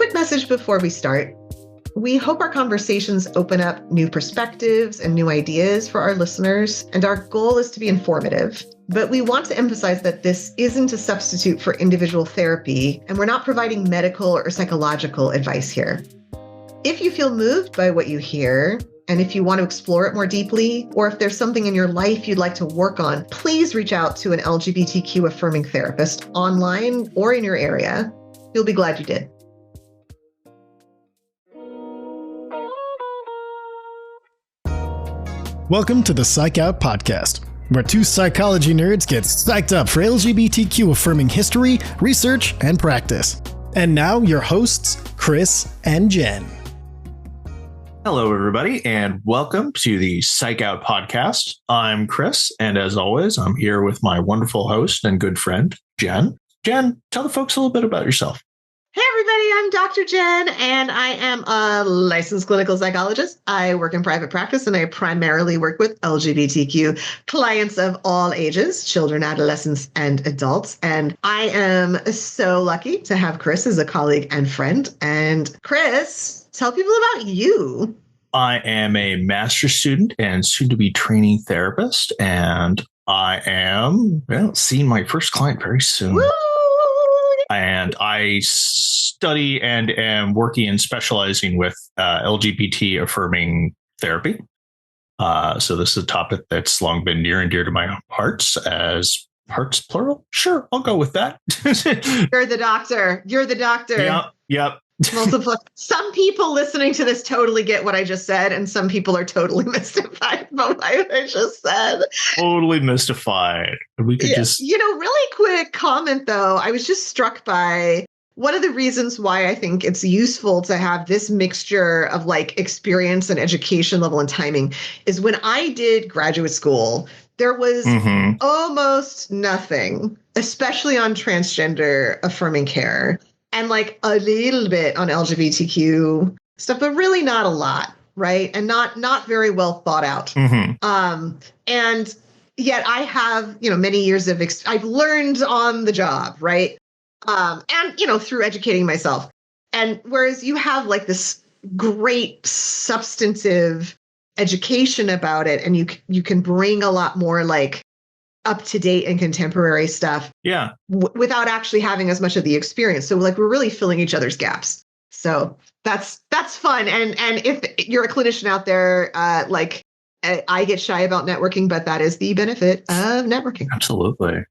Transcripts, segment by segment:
quick message before we start. We hope our conversations open up new perspectives and new ideas for our listeners, and our goal is to be informative. But we want to emphasize that this isn't a substitute for individual therapy, and we're not providing medical or psychological advice here. If you feel moved by what you hear, and if you want to explore it more deeply, or if there's something in your life you'd like to work on, please reach out to an LGBTQ affirming therapist online or in your area. You'll be glad you did. Welcome to the Psych Out Podcast, where two psychology nerds get psyched up for LGBTQ affirming history, research, and practice. And now your hosts, Chris and Jen. Hello, everybody, and welcome to the Psych Out Podcast. I'm Chris, and as always, I'm here with my wonderful host and good friend, Jen. Jen, tell the folks a little bit about yourself. Hey, everybody, I'm Dr. Jen, and I am a licensed clinical psychologist. I work in private practice, and I primarily work with LGBTQ clients of all ages, children, adolescents, and adults. And I am so lucky to have Chris as a colleague and friend. And Chris, tell people about you. I am a master's student and soon-to-be training therapist, and I am seeing my first client very soon. Woo! And I study and am working and specializing with LGBT affirming therapy. So this is a topic that's long been near and dear to my hearts. As hearts plural? Sure, I'll go with that. You're the doctor. You're the doctor. Yep. Multiple. Some people listening to this totally get what I just said, and some people are totally mystified by what I just said. Totally mystified. We could just... really quick comment, though. I was just struck by one of the reasons why I think it's useful to have this mixture of like experience and education level and timing is when I did graduate school, there was almost nothing, especially on transgender affirming care. And like a little bit on LGBTQ stuff, but really not a lot, right? And not very well thought out. And yet I have, many years of, I've learned on the job, right? And, through educating myself. And whereas you have like this great substantive education about it, and you can bring a lot more like up-to-date and contemporary stuff without actually having as much of the experience. So like we're really filling each other's gaps. So that's fun. And if you're a clinician out there, I get shy about networking, but that is the benefit of networking. Absolutely.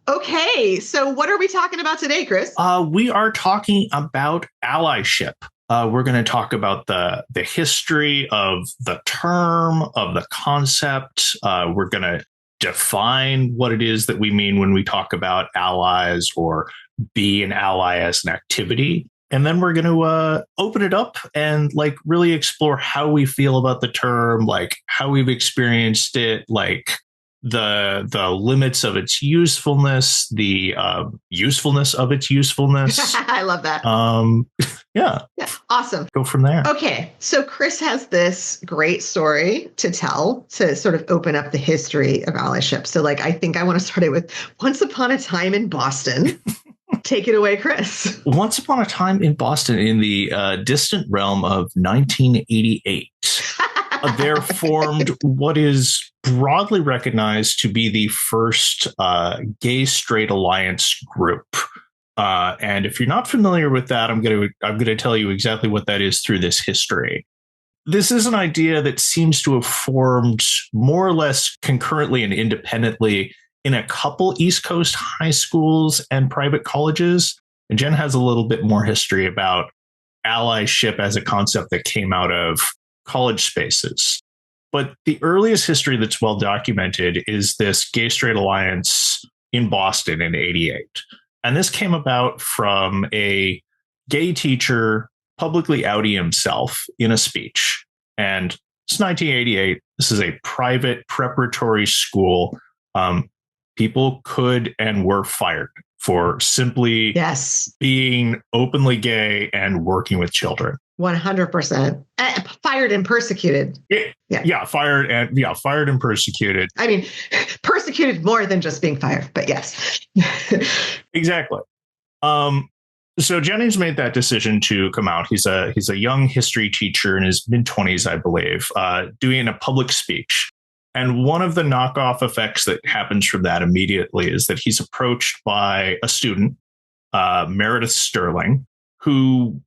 Okay. So what are we talking about today, Chris? We are talking about allyship. We're going to talk about the history of the term, of the concept. We're going to define what it is that we mean when we talk about allies or be an ally as an activity. And then we're going to open it up and like really explore how we feel about the term, like how we've experienced it, like the limits of its usefulness, the usefulness of its usefulness. I love that. Yeah. Awesome. Go from there. Okay. So Chris has this great story to tell to sort of open up the history of allyship. So like, I think I want to start it with Once Upon a Time in Boston. Take it away, Chris. Once upon a time in Boston in the distant realm of 1988, there formed what is broadly recognized to be the first gay straight alliance group. And if you're not familiar with that, I'm going to tell you exactly what that is through this history. This is an idea that seems to have formed more or less concurrently and independently in a couple East Coast high schools and private colleges. And Jen has a little bit more history about allyship as a concept that came out of college spaces. But the earliest history that's well documented is this gay straight alliance in Boston in 88. And this came about from a gay teacher publicly outing himself in a speech. And it's 1988. This is a private preparatory school. People could and were fired for simply being openly gay and working with children. 100%. Fired and persecuted. Fired and persecuted. I mean, persecuted more than just being fired, but yes. Exactly. So Jennings made that decision to come out. He's a young history teacher in his mid-20s, I believe, doing a public speech. And one of the knockoff effects that happens from that immediately is that he's approached by a student, Meredith Sterling, who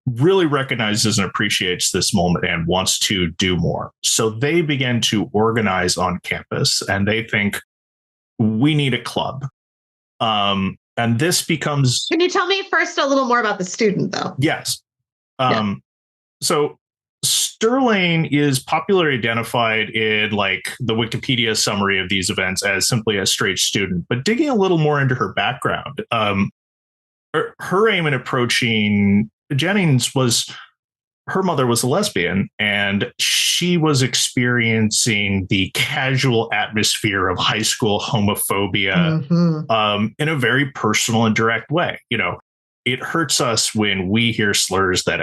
really recognizes and appreciates this moment and wants to do more. So they begin to organize on campus, and they think, we need a club. And this becomes... Can you tell me first a little more about the student, though? Yes. So Sterling is popularly identified in like the Wikipedia summary of these events as simply a straight student, but digging a little more into her background, her aim in approaching Jennings was her mother was a lesbian, and she was experiencing the casual atmosphere of high school homophobia in a very personal and direct way. You know, it hurts us when we hear slurs that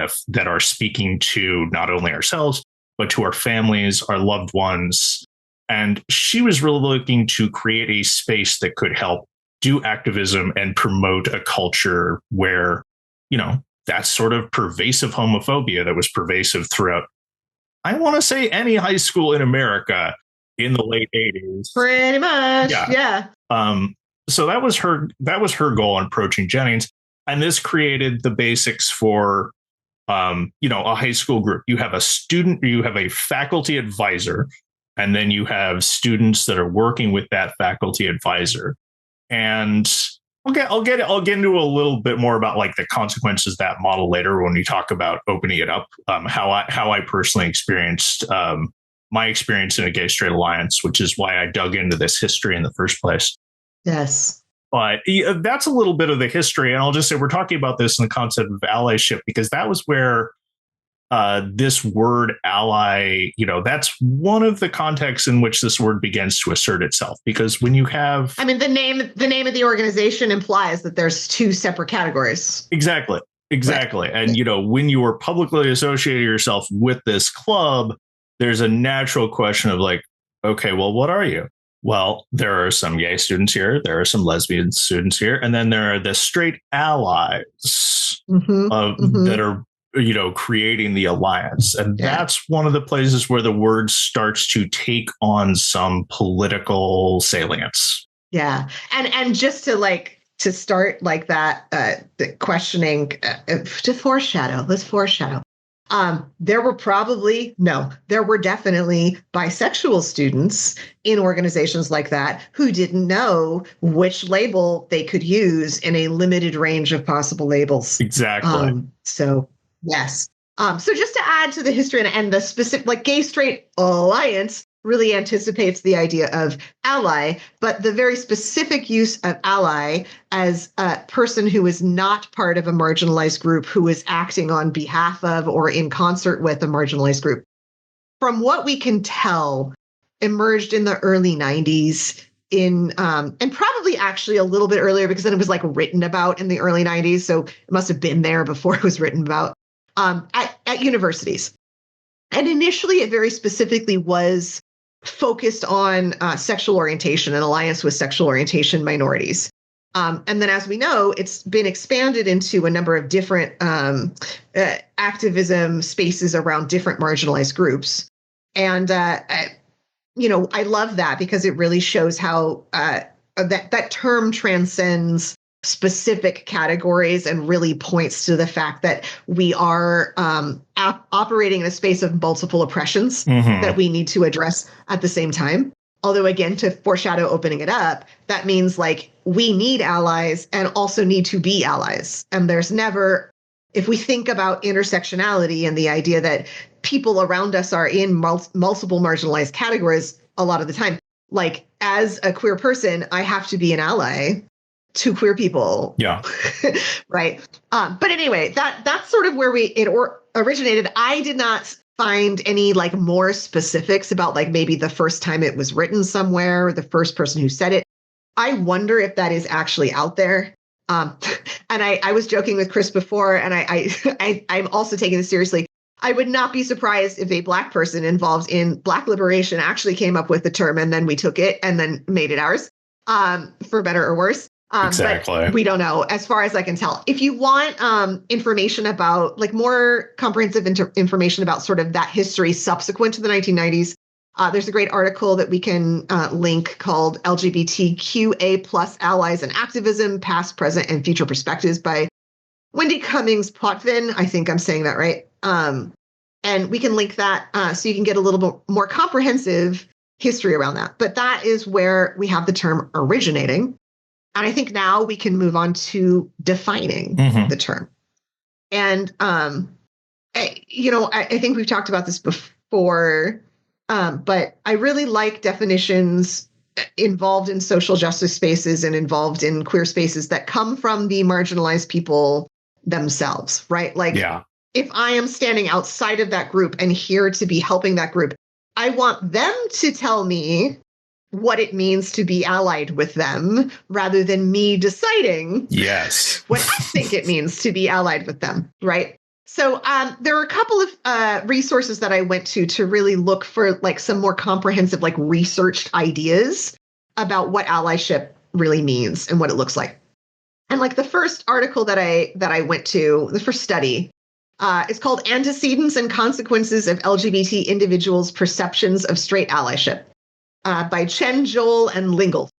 are speaking to not only ourselves, but to our families, our loved ones. And she was really looking to create a space that could help do activism and promote a culture where, you know, that sort of pervasive homophobia that was pervasive throughout, I want to say, any high school in America in the late 80s. Pretty much. Yeah. So that was her goal in approaching Jennings. And this created the basics for, a high school group. You have a student, you have a faculty advisor, and then you have students that are working with that faculty advisor. And I'll get into a little bit more about like the consequences of that model later when we talk about opening it up. How I personally experienced my experience in a gay straight alliance, which is why I dug into this history in the first place. Yes. But that's a little bit of the history. And I'll just say we're talking about this in the concept of allyship, because that was where this word ally, that's one of the contexts in which this word begins to assert itself. Because when you have... I mean, the name of the organization implies that there's two separate categories. Exactly. Right. And, when you are publicly associating yourself with this club, there's a natural question of like, okay, well, what are you? Well, there are some gay students here. There are some lesbian students here. And then there are the straight allies that are, creating the alliance. And that's one of the places where the word starts to take on some political salience. Yeah. And just to start like that, the questioning, let's foreshadow. There were definitely bisexual students in organizations like that who didn't know which label they could use in a limited range of possible labels. Exactly. So, yes. So just to add to the history and the specific, like gay straight alliance really anticipates the idea of ally, but the very specific use of ally as a person who is not part of a marginalized group, who is acting on behalf of or in concert with a marginalized group. From what we can tell, emerged in the early 90s and probably actually a little bit earlier, because then it was like written about in the early 90s. So it must have been there before it was written about at universities. And initially it very specifically was focused on sexual orientation and alliance with sexual orientation minorities. And then, as we know, it's been expanded into a number of different activism spaces around different marginalized groups. And, I love that because it really shows how that term transcends specific categories and really points to the fact that we are operating in a space of multiple oppressions that we need to address at the same time. Although, again, to foreshadow opening it up, that means like we need allies and also need to be allies. And there's never, if we think about intersectionality and the idea that people around us are in multiple marginalized categories a lot of the time, like as a queer person, I have to be an ally to queer people. Yeah. Right. But anyway, that's sort of where it originated. I did not find any like more specifics about like maybe the first time it was written somewhere, or the first person who said it. I wonder if that is actually out there. And I was joking with Chris before, and I'm also taking this seriously. I would not be surprised if a Black person involved in Black liberation actually came up with the term, and then we took it and then made it ours, for better or worse. Exactly. But we don't know, as far as I can tell. If you want information about, like, more comprehensive information about sort of that history subsequent to the 1990s, there's a great article that we can link called LGBTQA plus Allies and Activism, Past, Present, and Future Perspectives by Wendy Cummings Potvin. I think I'm saying that right. And we can link that so you can get a little bit more comprehensive history around that. But that is where we have the term originating. And I think now we can move on to defining the term. And, I think we've talked about this before, but I really like definitions involved in social justice spaces and involved in queer spaces that come from the marginalized people themselves, right? Like, if I am standing outside of that group and here to be helping that group, I want them to tell me what it means to be allied with them rather than me deciding what I think it means to be allied with them, right? So there are a couple of resources that I went to really look for, like, some more comprehensive, like, researched ideas about what allyship really means and what it looks like. And, like, the first article that I went to, the first study, is called Antecedents and Consequences of LGBT Individuals' Perceptions of Straight Allyship, by Chen, Joel, and Lingle.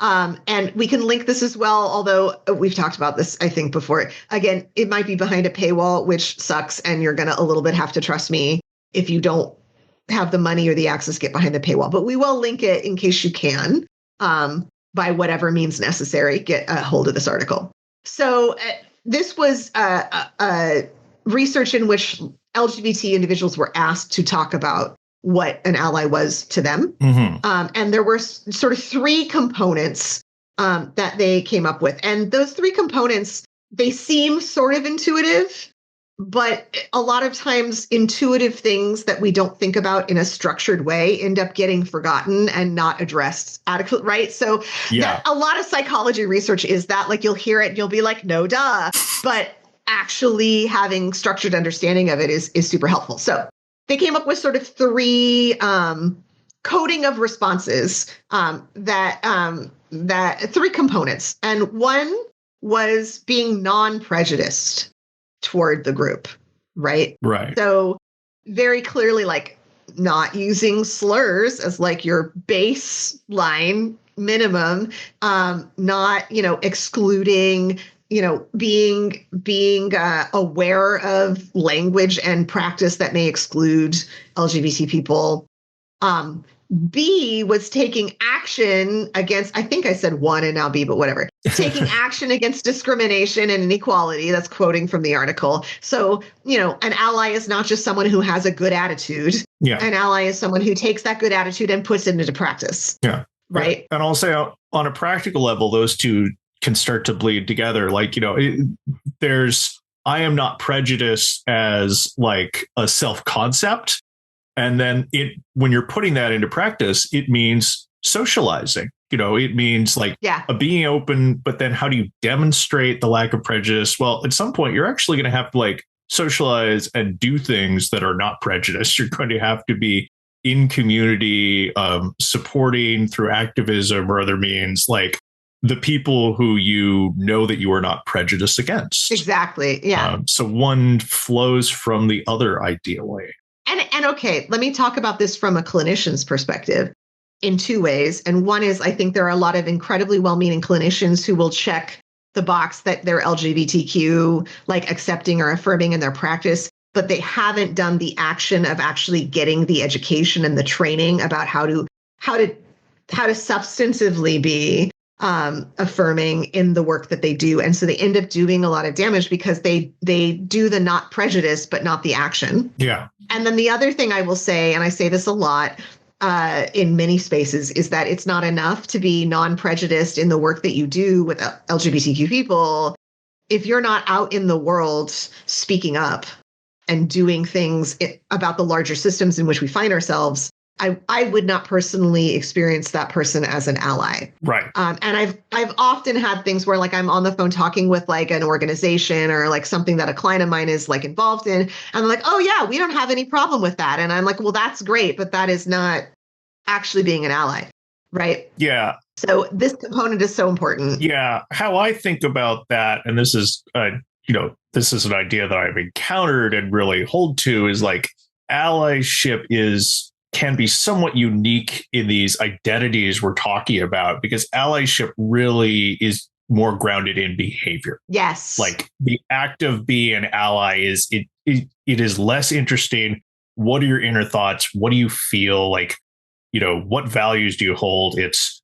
And we can link this as well, although we've talked about this, I think, before. Again, it might be behind a paywall, which sucks, and you're going to a little bit have to trust me if you don't have the money or the access to get behind the paywall. But we will link it in case you can, by whatever means necessary, get a hold of this article. So this was research in which LGBT individuals were asked to talk about what an ally was to them. And there were sort of three components that they came up with. And those three components, they seem sort of intuitive, but a lot of times intuitive things that we don't think about in a structured way end up getting forgotten and not addressed adequately, right? So a lot of psychology research is that, like, you'll hear it and you'll be like, no, duh. But actually having structured understanding of it is super helpful. So they came up with sort of three coding of responses that three components. And one was being non-prejudiced toward the group, right? Right. So very clearly, like, not using slurs as, like, your baseline minimum, not, excluding, being aware of language and practice that may exclude LGBT people. B was taking action against, I think I said one and now B, but whatever. Taking action against discrimination and inequality. That's quoting from the article. So, an ally is not just someone who has a good attitude. An ally is someone who takes that good attitude and puts it into practice. Right. And I'll say on a practical level, those two can start to bleed together. Like, I am not prejudiced as, like, a self-concept. And then when you're putting that into practice, it means socializing. It means, like, being open, but then how do you demonstrate the lack of prejudice? Well, at some point, you're actually going to have to, like, socialize and do things that are not prejudiced. You're going to have to be in community, supporting through activism or other means, like, the people who that you are not prejudiced against. Exactly. Yeah. So one flows from the other ideally. And okay, let me talk about this from a clinician's perspective in two ways. And one is, I think there are a lot of incredibly well-meaning clinicians who will check the box that they're LGBTQ, like, accepting or affirming in their practice, but they haven't done the action of actually getting the education and the training about how to substantively be affirming in the work that they do. And so they end up doing a lot of damage because they do the not prejudice, but not the action. Yeah. And then the other thing I will say, and I say this a lot in many spaces, is that it's not enough to be non-prejudiced in the work that you do with LGBTQ people. If you're not out in the world speaking up and doing things about the larger systems in which we find ourselves, I would not personally experience that person as an ally. Right. And I've often had things where, like, I'm on the phone talking with, like, an organization or, like, something that a client of mine is, like, involved in. And I'm like, oh yeah, we don't have any problem with that. And I'm like, well, that's great, but that is not actually being an ally. Right. Yeah. So this component is so important. Yeah, how I think about that, and this is this is an idea that I've encountered and really hold to, is like allyship can be somewhat unique in these identities we're talking about, because allyship really is more grounded in behavior. Yes. Like the act of being an ally it is less interesting. What are your inner thoughts? What do you feel like? What values do you hold? It's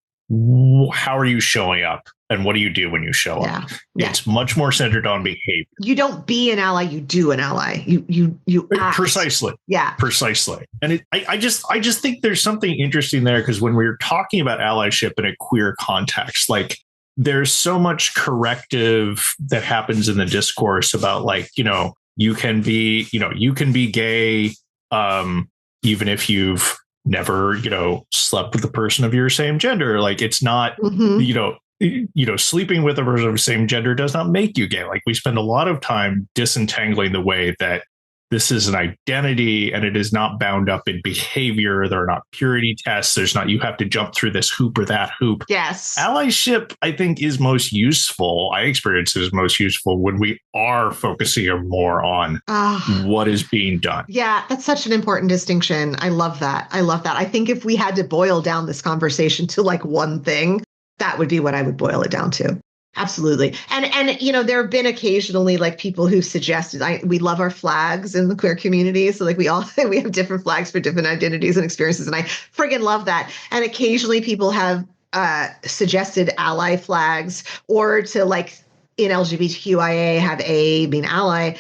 how are you showing up, and what do you do when you show up? It's much more centered on behavior. You don't be an ally, you do an ally. You act. Precisely. Yeah. Precisely. And I just think there's something interesting there, because when we're talking about allyship in a queer context, like there's so much corrective that happens in the discourse about like, you can be gay, even if you've never, slept with a person of your same gender. Like it's not, sleeping with a person of the same gender does not make you gay. Like we spend a lot of time disentangling the way that this is an identity, and it is not bound up in behavior. There are not purity tests. There's not, you have to jump through this hoop or that hoop. Yes. Allyship, I think, is most useful. I experience it as most useful when we are focusing more on what is being done. Yeah, that's such an important distinction. I love that. I think if we had to boil down this conversation to like one thing, that would be what I would boil it down to. Absolutely. And there have been occasionally like people who suggested, we love our flags in the queer community. So like we have different flags for different identities and experiences. And I friggin' love that. And occasionally people have suggested ally flags, or to like in LGBTQIA have A mean ally.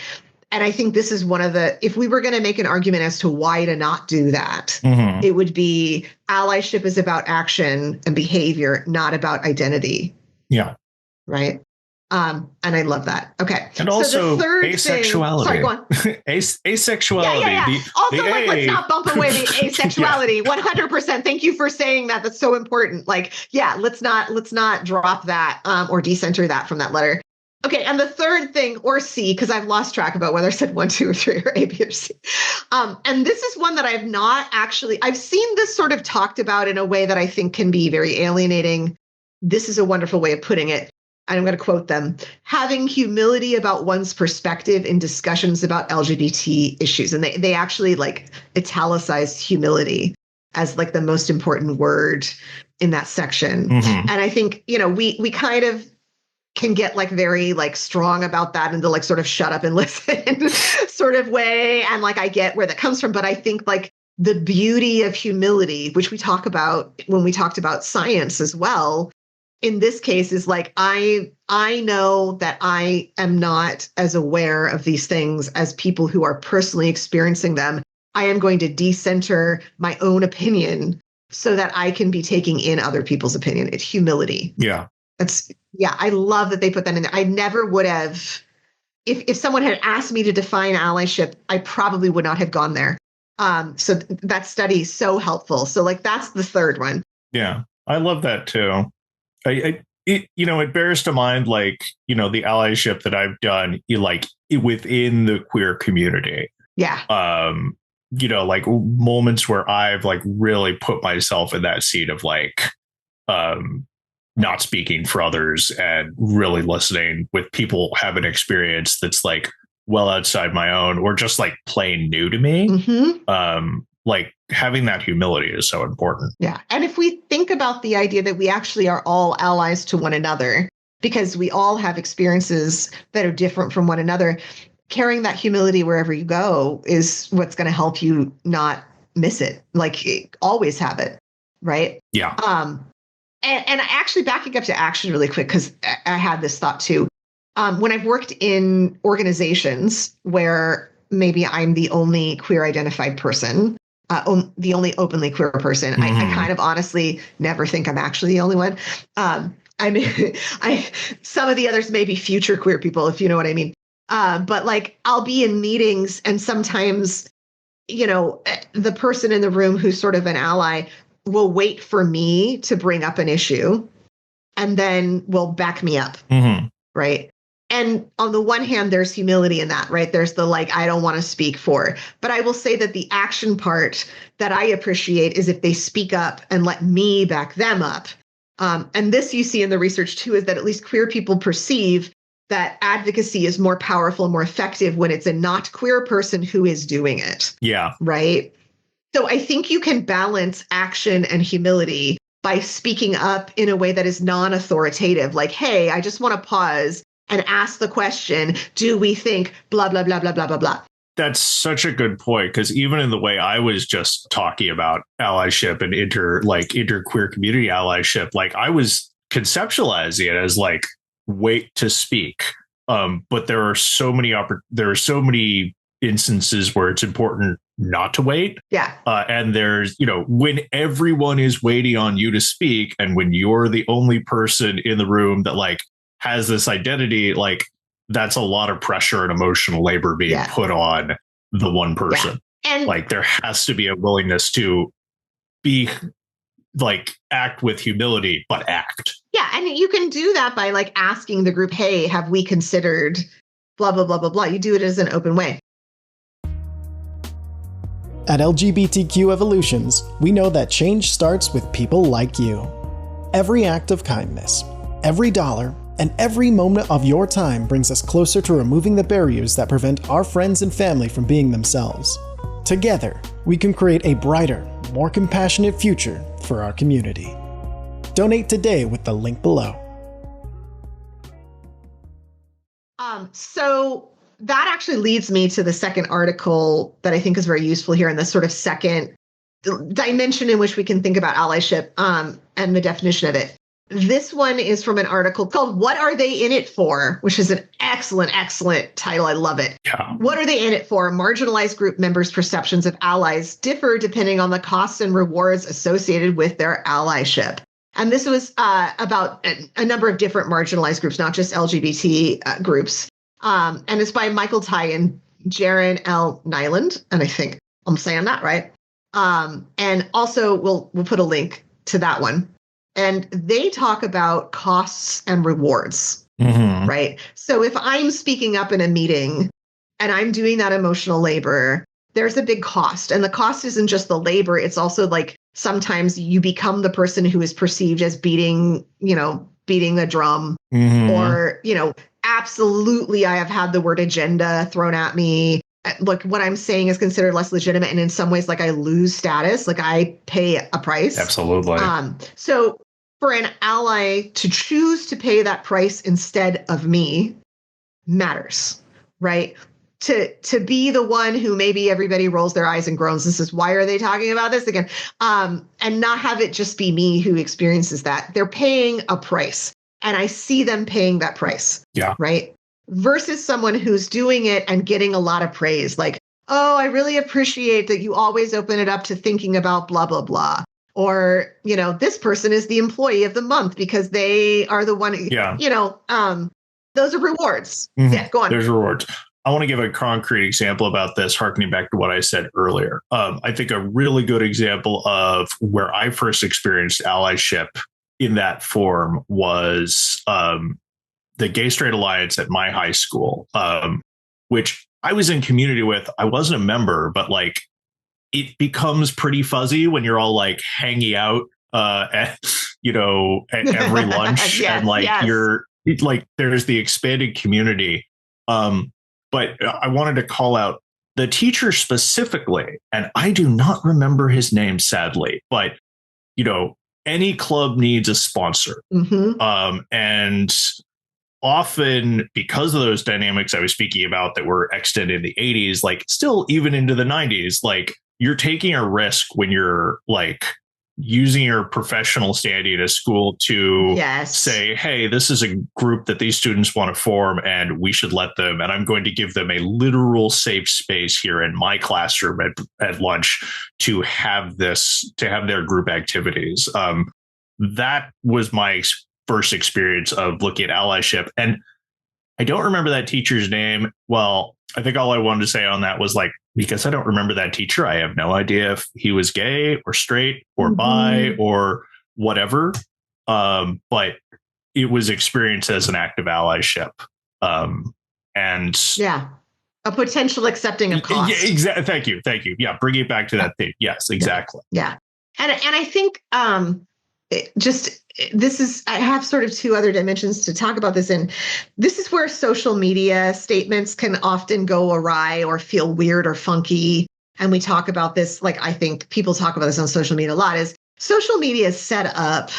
And I think this is one of if we were going to make an argument as to why to not do that, it would be allyship is about action and behavior, not about identity. Yeah. Right. And I love that. Okay. And also the third asexuality. Sorry, go on. Asexuality. Yeah. Also, let's not bump away the asexuality. 100%. Thank you for saying that. That's so important. Like, let's not drop that or decenter that from that letter. Okay. And the third thing, or C, because I've lost track about whether I said 1, 2, or 3, or A, B, or C. And this is one that I've seen this sort of talked about in a way that I think can be very alienating. This is a wonderful way of putting it. I'm going to quote them: having humility about one's perspective in discussions about LGBT issues. And they actually like italicized humility as like the most important word in that section. And I think, we kind of can get like very like strong about that and to like sort of shut up and listen sort of way. And like, I get where that comes from, but I think like the beauty of humility, which we talk about when we talked about science as well, in this case is like, I know that I am not as aware of these things as people who are personally experiencing them. I am going to decenter my own opinion so that I can be taking in other people's opinion. It's humility. Yeah. I love that they put that in there. I never would have, if someone had asked me to define allyship, I probably would not have gone there. So that study is so helpful. So like, that's the third one. Yeah. I love that too. It bears to mind, like, the allyship that I've done, within the queer community. Yeah. Like moments where I've like really put myself in that seat of like, not speaking for others and really listening with people have an experience that's like well outside my own, or just like plain new to me. Like having that humility is so important. Yeah. And if we think about the idea that we actually are all allies to one another, because we all have experiences that are different from one another, carrying that humility wherever you go is what's going to help you not miss it. Like always have it. Right. Yeah. And actually backing up to action really quick, because I had this thought too. When I've worked in organizations where maybe I'm the only queer identified person, the only openly queer person, I kind of honestly never think I'm actually the only one. Some of the others may be future queer people, if you know what I mean. But like I'll be in meetings and sometimes, the person in the room who's sort of an ally will wait for me to bring up an issue and then will back me up. Right. And on the one hand, there's humility in that, right? There's the like, I don't want to speak for, but I will say that the action part that I appreciate is if they speak up and let me back them up. And this you see in the research too, is that at least queer people perceive that advocacy is more powerful and more effective when it's a not queer person who is doing it. Yeah. Right. So I think you can balance action and humility by speaking up in a way that is non-authoritative. Like, hey, I just want to pause and ask the question, do we think blah, blah, blah, blah, blah, blah, blah. That's such a good point, because even in the way I was just talking about allyship and interqueer community allyship, like I was conceptualizing it as like wait to speak. But there are so many instances where it's important not to wait. Yeah. And there's, when everyone is waiting on you to speak, and when you're the only person in the room that like has this identity, like that's a lot of pressure and emotional labor being put on the one person. Yeah. And like there has to be a willingness to be like act with humility, but act. Yeah. And you can do that by like asking the group, hey, have we considered blah, blah, blah, blah, blah. You do it as an open way. At LGBTQ Evolutions, we know that change starts with people like you. Every act of kindness, every dollar, and every moment of your time brings us closer to removing the barriers that prevent our friends and family from being themselves. Together, we can create a brighter, more compassionate future for our community. Donate today with the link below. So that actually leads me to the second article that I think is very useful here in this sort of second dimension in which we can think about allyship and the definition of it. This one is from an article called What Are They In It For?, which is an excellent, excellent title. I love it. Yeah. What are they in it for? Marginalized group members' perceptions of allies differ depending on the costs and rewards associated with their allyship. And this was about a number of different marginalized groups, not just LGBT groups. And it's by Michael Ty and Jaron L. Nyland. And I think I'm saying that right. And also we'll put a link to that one. And they talk about costs and rewards, right? So if I'm speaking up in a meeting and I'm doing that emotional labor, there's a big cost. And the cost isn't just the labor. It's also like sometimes you become the person who is perceived as beating the drum or, absolutely. I have had the word agenda thrown at me. Look, what I'm saying is considered less legitimate. And in some ways, like I lose status, like I pay a price. Absolutely. So for an ally to choose to pay that price instead of me matters, right? To be the one who maybe everybody rolls their eyes and groans and says, why are they talking about this again? And not have it just be me who experiences that. They're paying a price and I see them paying that price. Yeah. Right. Versus someone who's doing it and getting a lot of praise. Like, oh, I really appreciate that you always open it up to thinking about blah, blah, blah. Or, this person is the employee of the month because they are the one, those are rewards. Yeah, go on. There's rewards. I want to give a concrete example about this, harkening back to what I said earlier. I think a really good example of where I first experienced allyship in that form was the Gay Straight Alliance at my high school, which I was in community with. I wasn't a member, but like it becomes pretty fuzzy when you're all like hanging out at every lunch you're like there's the expanded community. But I wanted to call out the teacher specifically, and I do not remember his name, sadly, but, any club needs a sponsor. And often because of those dynamics I was speaking about that were extended in the 80s, like still even into the 90s, like you're taking a risk when you're like using your professional standing at a school to say, hey, this is a group that these students want to form and we should let them. And I'm going to give them a literal safe space here in my classroom at lunch to have their group activities. That was my first experience of looking at allyship. And I don't remember that teacher's name. Well, I think all I wanted to say on that was like, because I don't remember that teacher, I have no idea if he was gay or straight or bi or whatever. But it was experienced as an act of allyship. And a potential accepting of cost. Yeah, exactly. Thank you. Yeah. Bring it back to that thing. Yes, exactly. Yeah. And I think just I have sort of two other dimensions to talk about this in. This is where social media statements can often go awry or feel weird or funky. And we talk about this, like, I think people talk about this on social media a lot, is social media is set up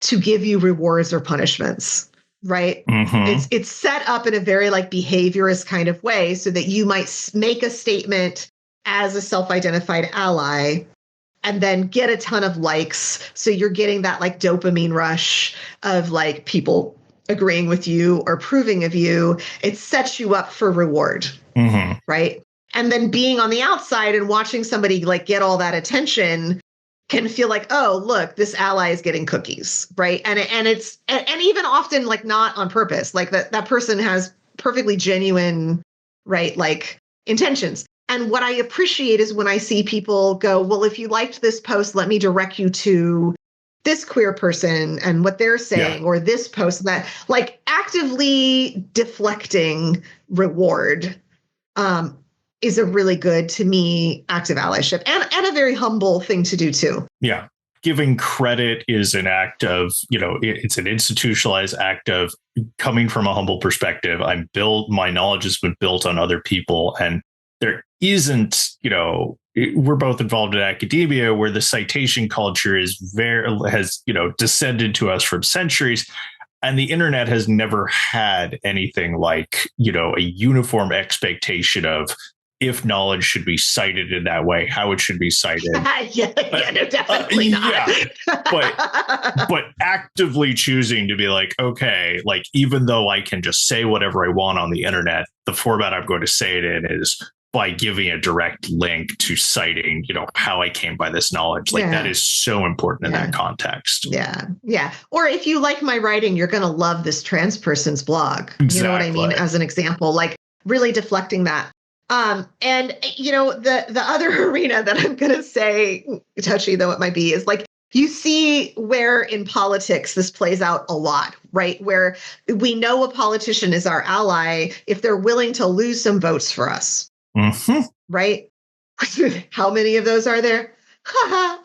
to give you rewards or punishments, right? It's set up in a very like behaviorist kind of way so that you might make a statement as a self-identified ally and then get a ton of likes. So you're getting that like dopamine rush of like people agreeing with you or approving of you. It sets you up for reward, right? And then being on the outside and watching somebody like get all that attention can feel like, oh, look, this ally is getting cookies, right? And even often like not on purpose, like that person has perfectly genuine, right, like intentions. And what I appreciate is when I see people go, well, if you liked this post, let me direct you to this queer person and what they're saying, or this post, that like actively deflecting reward is a really good, to me, active allyship and a very humble thing to do too. Yeah. Giving credit is an act of, it's an institutionalized act of coming from a humble perspective. My knowledge has been built on other people, and there isn't, we're both involved in academia where the citation culture has descended to us from centuries. And the internet has never had anything like, a uniform expectation of if knowledge should be cited in that way, how it should be cited. No, definitely not. But actively choosing to be like, okay, like, even though I can just say whatever I want on the internet, the format I'm going to say it in is by giving a direct link to citing, how I came by this knowledge. Like that is so important in that context. Yeah. Yeah. Or if you like my writing, you're going to love this trans person's blog. Exactly. You know what I mean? As an example, like really deflecting that. And the other arena that I'm going to say, touchy though it might be, is like, you see where in politics this plays out a lot, right? Where we know a politician is our ally if they're willing to lose some votes for us. Right? How many of those are there?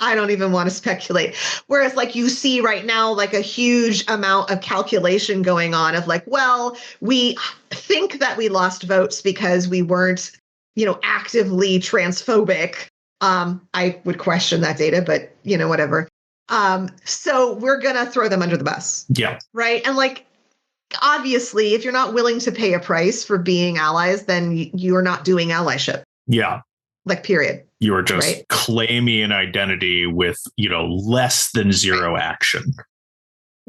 I don't even want to speculate. Whereas like you see right now, like a huge amount of calculation going on of like, well, we think that we lost votes because we weren't, actively transphobic. I would question that data, but whatever. So we're going to throw them under the bus. Yeah. Right. And like, obviously, if you're not willing to pay a price for being allies, then you're not doing allyship. Yeah. Like, period. You are just claiming an identity with, less than zero action.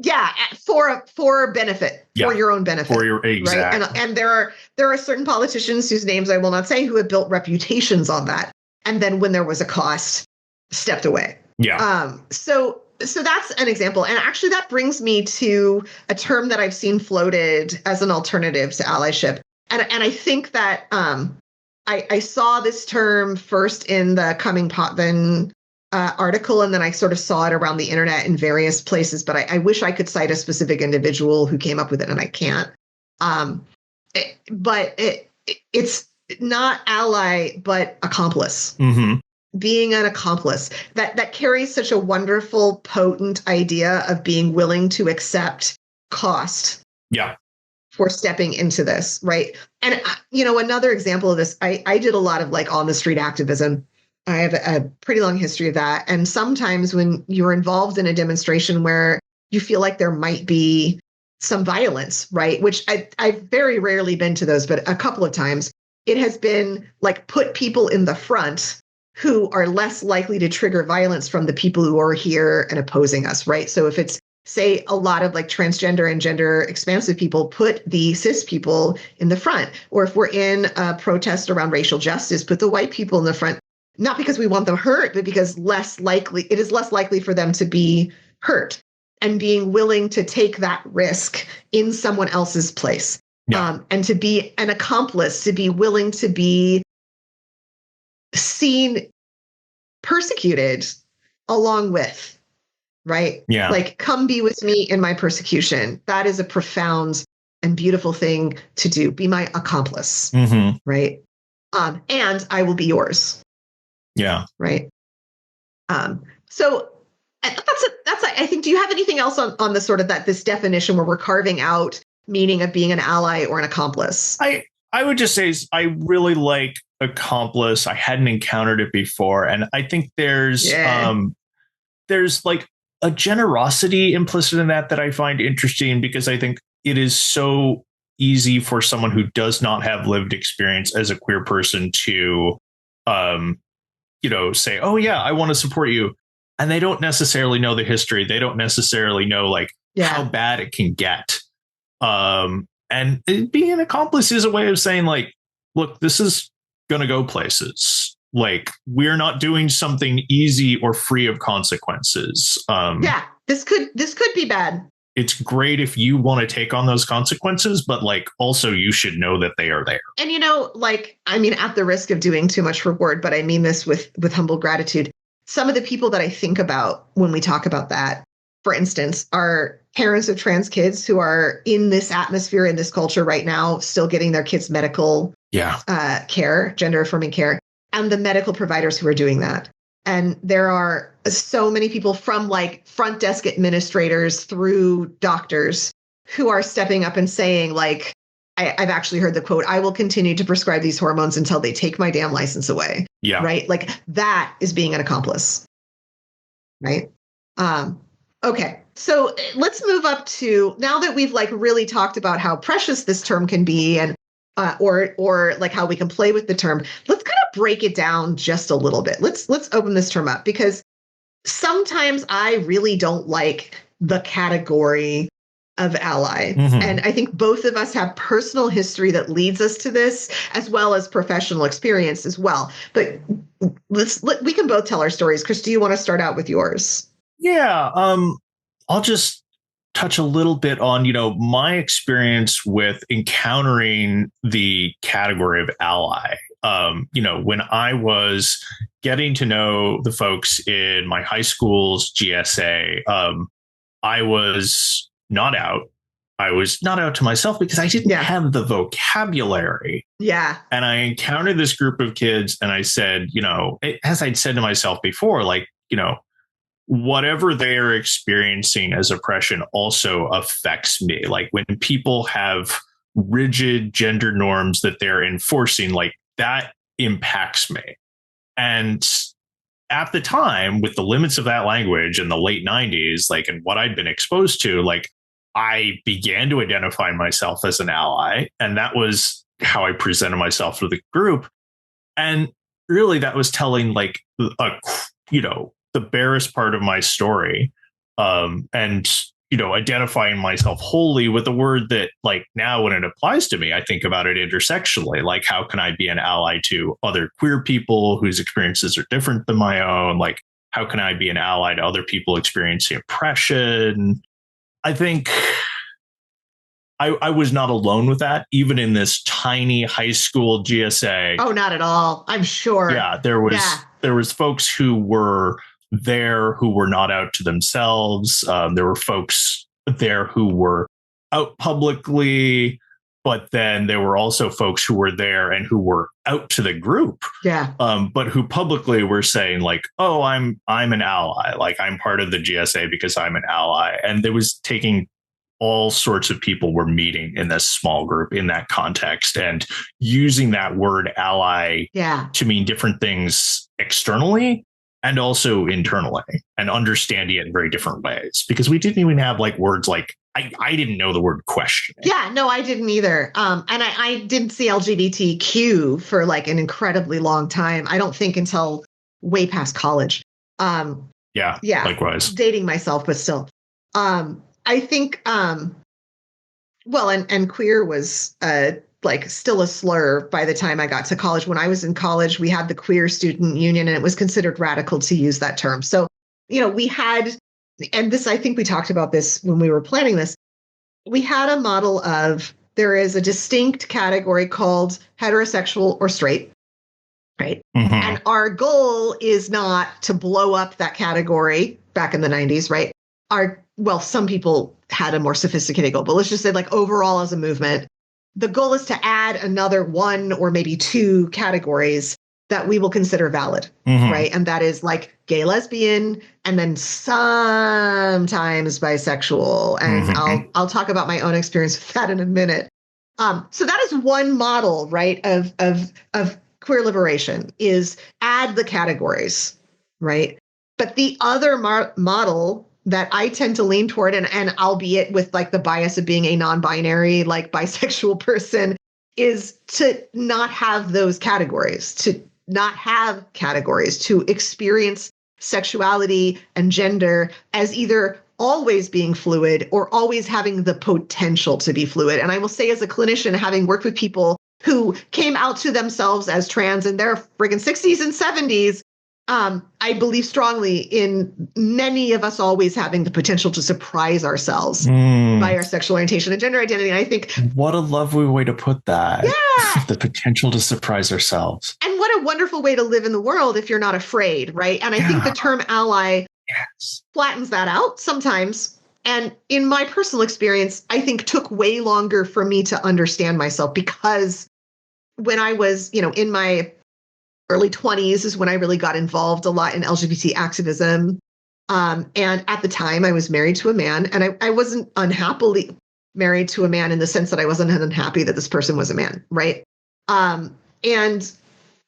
Yeah, for benefit, for your own benefit. For your exactly. Right? And there are certain politicians whose names I will not say who have built reputations on that. And then when there was a cost, stepped away. Yeah. So that's an example. And actually that brings me to a term that I've seen floated as an alternative to allyship. And I think that I saw this term first in the Coming Potvin article, and then I sort of saw it around the internet in various places, but I wish I could cite a specific individual who came up with it, and I can't. It's not ally, but accomplice. Being an accomplice, that carries such a wonderful, potent idea of being willing to accept cost. Yeah. For stepping into this, right? And another example of this, I did a lot of like on the street activism. I have a pretty long history of that. And sometimes when you're involved in a demonstration where you feel like there might be some violence, right? Which I've very rarely been to those, but a couple of times it has been like put people in the front who are less likely to trigger violence from the people who are here and opposing us, right? So if it's, say, a lot of like transgender and gender expansive people, put the cis people in the front. Or if we're in a protest around racial justice, put the white people in the front, not because we want them hurt, but because it is less likely for them to be hurt, and being willing to take that risk in someone else's place. Yeah. And to be an accomplice, to be willing to be seen persecuted along with. Right? Yeah. Like, come be with me in my persecution. That is a profound and beautiful thing to do. Be my accomplice. Right? And I will be yours. Yeah. Right. So that's that's, I think, do you have anything else on the sort of this definition where we're carving out meaning of being an ally or an accomplice? I would just say I really like accomplice. I hadn't encountered it before. And I think there's like a generosity implicit in that I find interesting, because I think it is so easy for someone who does not have lived experience as a queer person to, say, oh, yeah, I want to support you. And they don't necessarily know the history. They don't necessarily know like how bad it can get. And being an accomplice is a way of saying like, look, this is going to go places. Like, we're not doing something easy or free of consequences. This could be bad. It's great if you want to take on those consequences, but like also you should know that they are there. And, at the risk of doing too much reward, but I mean this with humble gratitude. Some of the people that I think about when we talk about that, for instance, are parents of trans kids who are in this atmosphere, in this culture right now, still getting their kids medical care, gender affirming care, and the medical providers who are doing that. And there are so many people, from like front desk administrators through doctors, who are stepping up and saying, like, I've actually heard the quote, I will continue to prescribe these hormones until they take my damn license away. Yeah. Right. Like, that is being an accomplice. Right. Okay. So let's move up to, now that we've like really talked about how precious this term can be, and or like how we can play with the term, let's kind of break it down just a little bit. Let's open this term up, because sometimes I really don't like the category of ally. Mm-hmm. And I think both of us have personal history that leads us to this, as well as professional experience as well. But we can both tell our stories. Chris, do you want to start out with yours? Yeah. I'll just touch a little bit on, my experience with encountering the category of ally. When I was getting to know the folks in my high school's GSA, I was not out. I was not out to myself because I didn't have the vocabulary. Yeah. And I encountered this group of kids and I said, as I'd said to myself before, like, whatever they are experiencing as oppression also affects me. Like, when people have rigid gender norms that they're enforcing, like, that impacts me. And at the time, with the limits of that language in the late 90s, like, and what I'd been exposed to, like, I began to identify myself as an ally. And that was how I presented myself to the group. And really, that was telling like the barest part of my story, and identifying myself wholly with a word that, like, now when it applies to me, I think about it intersectionally. Like, how can I be an ally to other queer people whose experiences are different than my own? Like, how can I be an ally to other people experiencing oppression? I think I was not alone with that, even in this tiny high school GSA. Oh, not at all. I'm sure. Yeah, there was folks who were there who were not out to themselves. There were folks there who were out publicly, but then there were also folks who were there and who were out to the group. Yeah. But who publicly were saying like, oh, I'm an ally. Like, I'm part of the GSA because I'm an ally. And there was taking all sorts of people were meeting in this small group in that context and using that word ally to mean different things externally and also internally, and understanding it in very different ways, because we didn't even have like words like, I didn't know the word questioning. Yeah, no, I didn't either. And I didn't see LGBTQ for like an incredibly long time. I don't think until way past college. Yeah, likewise. Dating myself, but still. I think, and queer was like still a slur by the time I got to college. When I was in college, we had the Queer Student Union, and it was considered radical to use that term. So, we had, and this, I think we talked about this when we were planning this, we had a model of, there is a distinct category called heterosexual or straight, right? Mm-hmm. And our goal is not to blow up that category back in the 90s, right? Some people had a more sophisticated goal, but let's just say, like, overall as a movement, the goal is to add another one or maybe two categories that we will consider valid, right? And that is like gay, lesbian, and then sometimes bisexual. And I'll talk about my own experience with that in a minute. So that is one model, right, of queer liberation, is add the categories, right? But the other model that I tend to lean toward, and albeit with like the bias of being a non-binary, like bisexual person, is to not have those categories, to experience sexuality and gender as either always being fluid or always having the potential to be fluid. And I will say, as a clinician, having worked with people who came out to themselves as trans in their friggin' 60s and 70s, I believe strongly in many of us always having the potential to surprise ourselves by our sexual orientation and gender identity. And I think, what a lovely way to put that. Yeah. The potential to surprise ourselves. And what a wonderful way to live in the world if you're not afraid, right? And I think the term ally flattens that out sometimes. And in my personal experience, I think took way longer for me to understand myself, because when I was, in my early 20s is when I really got involved a lot in LGBT activism. And at the time I was married to a man, and I wasn't unhappily married to a man in the sense that I wasn't unhappy that this person was a man, right? And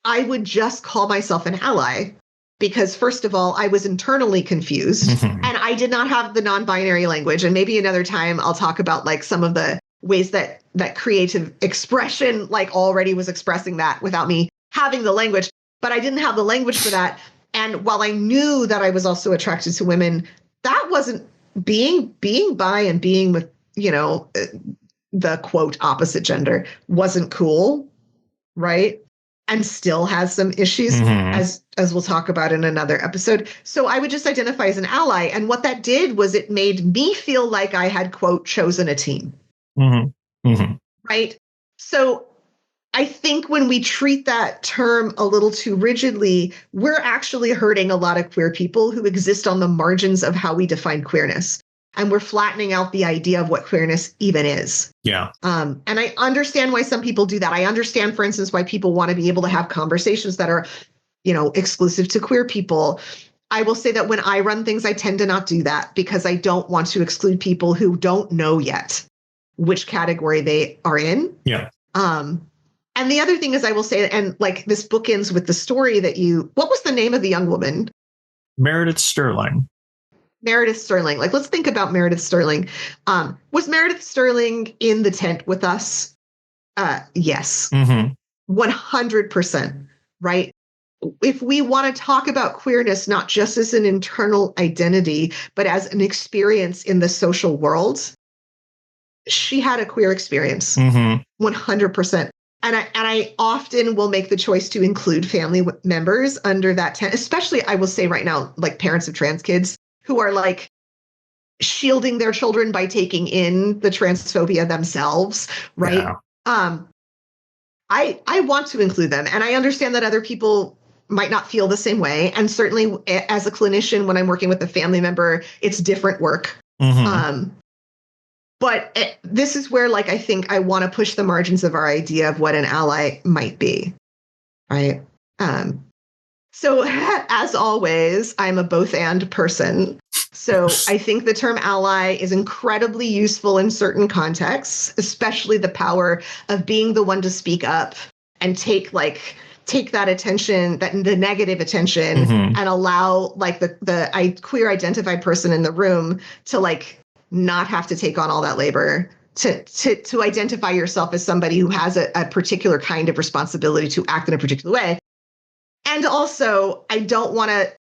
I would just call myself an ally because, first of all, I was internally confused and I did not have the non-binary language. And maybe another time I'll talk about like some of the ways that creative expression like already was expressing that without me having the language, but I didn't have the language for that. And while I knew that I was also attracted to women, that wasn't being bi and being with, the quote opposite gender wasn't cool, right? And still has some issues, as we'll talk about in another episode. So I would just identify as an ally. And what that did was it made me feel like I had, quote, chosen a team. Right? So I think when we treat that term a little too rigidly, we're actually hurting a lot of queer people who exist on the margins of how we define queerness. And we're flattening out the idea of what queerness even is. Yeah. And I understand why some people do that. I understand, for instance, why people want to be able to have conversations that are, exclusive to queer people. I will say that when I run things, I tend to not do that because I don't want to exclude people who don't know yet which category they are in. Yeah. And the other thing is, I will say, and like this book ends with the story that what was the name of the young woman? Meredith Sterling. Meredith Sterling. Like, let's think about Meredith Sterling. Was Meredith Sterling in the tent with us? Yes. 100%. Right. If we want to talk about queerness, not just as an internal identity, but as an experience in the social world, she had a queer experience. 100%. And I often will make the choice to include family members under that tent, especially, I will say right now, like parents of trans kids who are like shielding their children by taking in the transphobia themselves, right? Yeah. I want to include them. And I understand that other people might not feel the same way. And certainly as a clinician, when I'm working with a family member, it's different work. But this is where, like, I think I want to push the margins of our idea of what an ally might be, right? So as always, I'm a both and person. So I think the term ally is incredibly useful in certain contexts, especially the power of being the one to speak up and take that attention, the negative attention, and allow like the queer identified person in the room to like not have to take on all that labor to identify yourself as somebody who has a particular kind of responsibility to act in a particular way. And also, I'm going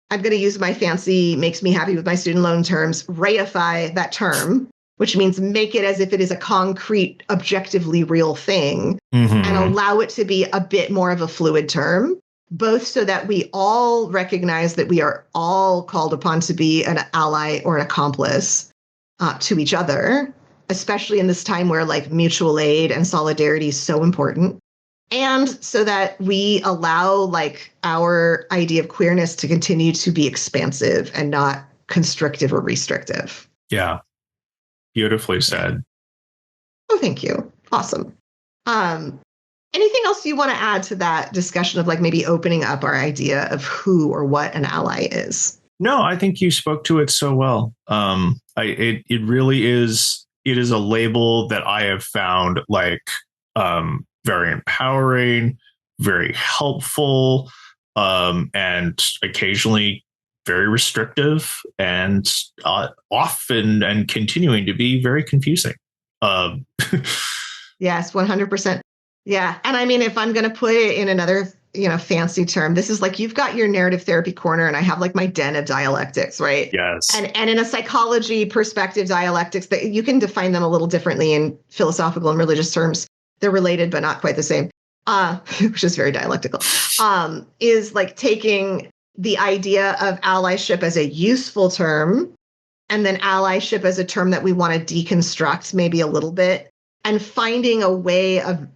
to use my fancy, makes me happy with my student loan terms, reify that term, which means make it as if it is a concrete, objectively real thing, and allow it to be a bit more of a fluid term, both so that we all recognize that we are all called upon to be an ally or an accomplice to each other, especially in this time where like mutual aid and solidarity is so important. And so that we allow like our idea of queerness to continue to be expansive and not constrictive or restrictive. Yeah. Beautifully said. Oh, thank you. Awesome. Anything else you want to add to that discussion of like maybe opening up our idea of who or what an ally is? No, I think you spoke to it so well. It really is. It is a label that I have found like very empowering, very helpful, and occasionally very restrictive, and often and continuing to be very confusing. Yes, 100%. Yeah. And I mean, if I'm going to put it in another, fancy term, this is like you've got your narrative therapy corner and I have like my den of dialectics, right? Yes. And in a psychology perspective, dialectics, that you can define them a little differently in philosophical and religious terms. They're related, but not quite the same, which is very dialectical, is like taking the idea of allyship as a useful term and then allyship as a term that we want to deconstruct maybe a little bit, and finding a way of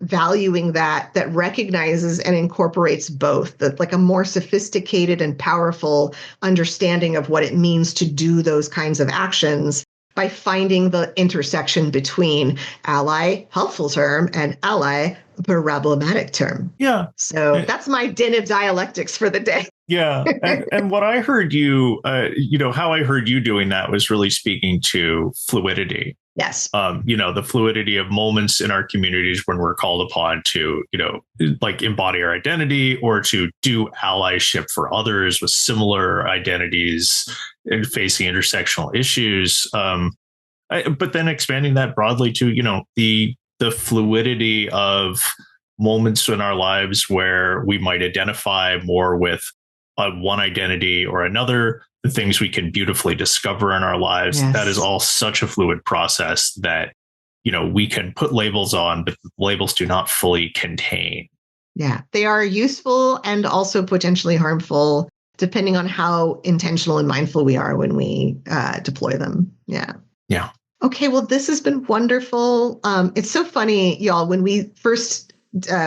valuing that recognizes and incorporates both, that like a more sophisticated and powerful understanding of what it means to do those kinds of actions by finding the intersection between ally, helpful term, and ally, problematic term. Yeah. So that's my din of dialectics for the day. Yeah. And what I heard you, how I heard you doing that was really speaking to fluidity. Yes. The fluidity of moments in our communities when we're called upon to, like embody our identity or to do allyship for others with similar identities and facing intersectional issues. But then expanding that broadly to, the fluidity of moments in our lives where we might identify more with one identity or another, the things we can beautifully discover in our lives. Yes. That is all such a fluid process that, we can put labels on, but labels do not fully contain. Yeah, they are useful and also potentially harmful, depending on how intentional and mindful we are when we deploy them. Yeah. Yeah. Okay, well, this has been wonderful. It's so funny, y'all, when we first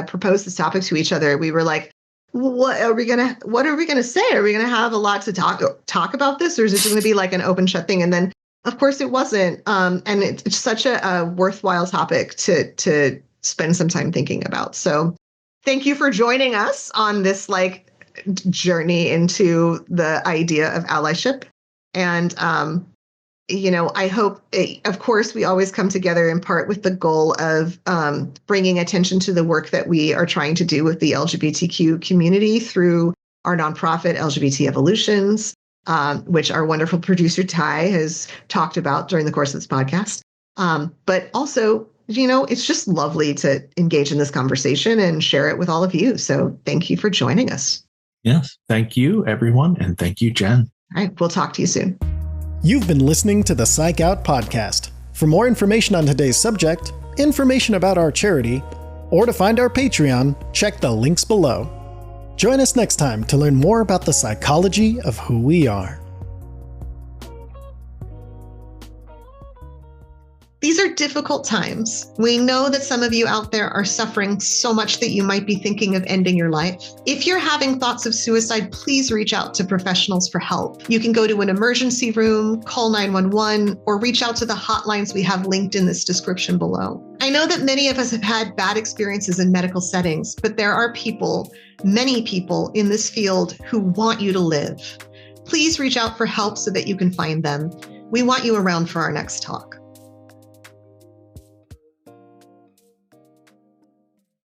proposed this topic to each other, we were like, what are we gonna say? Are we gonna have a lot to talk about this, or is it going to be like an open shut thing? And then, of course, it wasn't. And it's such a worthwhile topic to spend some time thinking about. So, thank you for joining us on this like journey into the idea of allyship. And I hope, of course, we always come together in part with the goal of bringing attention to the work that we are trying to do with the LGBTQ community through our nonprofit LGBT Evolutions, which our wonderful producer Ty has talked about during the course of this podcast. But also, it's just lovely to engage in this conversation and share it with all of you. So thank you for joining us. Yes. Thank you, everyone. And thank you, Jen. All right. We'll talk to you soon. You've been listening to the Psych Out podcast. For more information on today's subject, information about our charity, or to find our Patreon, check the links below. Join us next time to learn more about the psychology of who we are. These are difficult times. We know that some of you out there are suffering so much that you might be thinking of ending your life. If you're having thoughts of suicide, please reach out to professionals for help. You can go to an emergency room, call 911, or reach out to the hotlines we have linked in this description below. I know that many of us have had bad experiences in medical settings, but there are people, many people in this field who want you to live. Please reach out for help so that you can find them. We want you around for our next talk.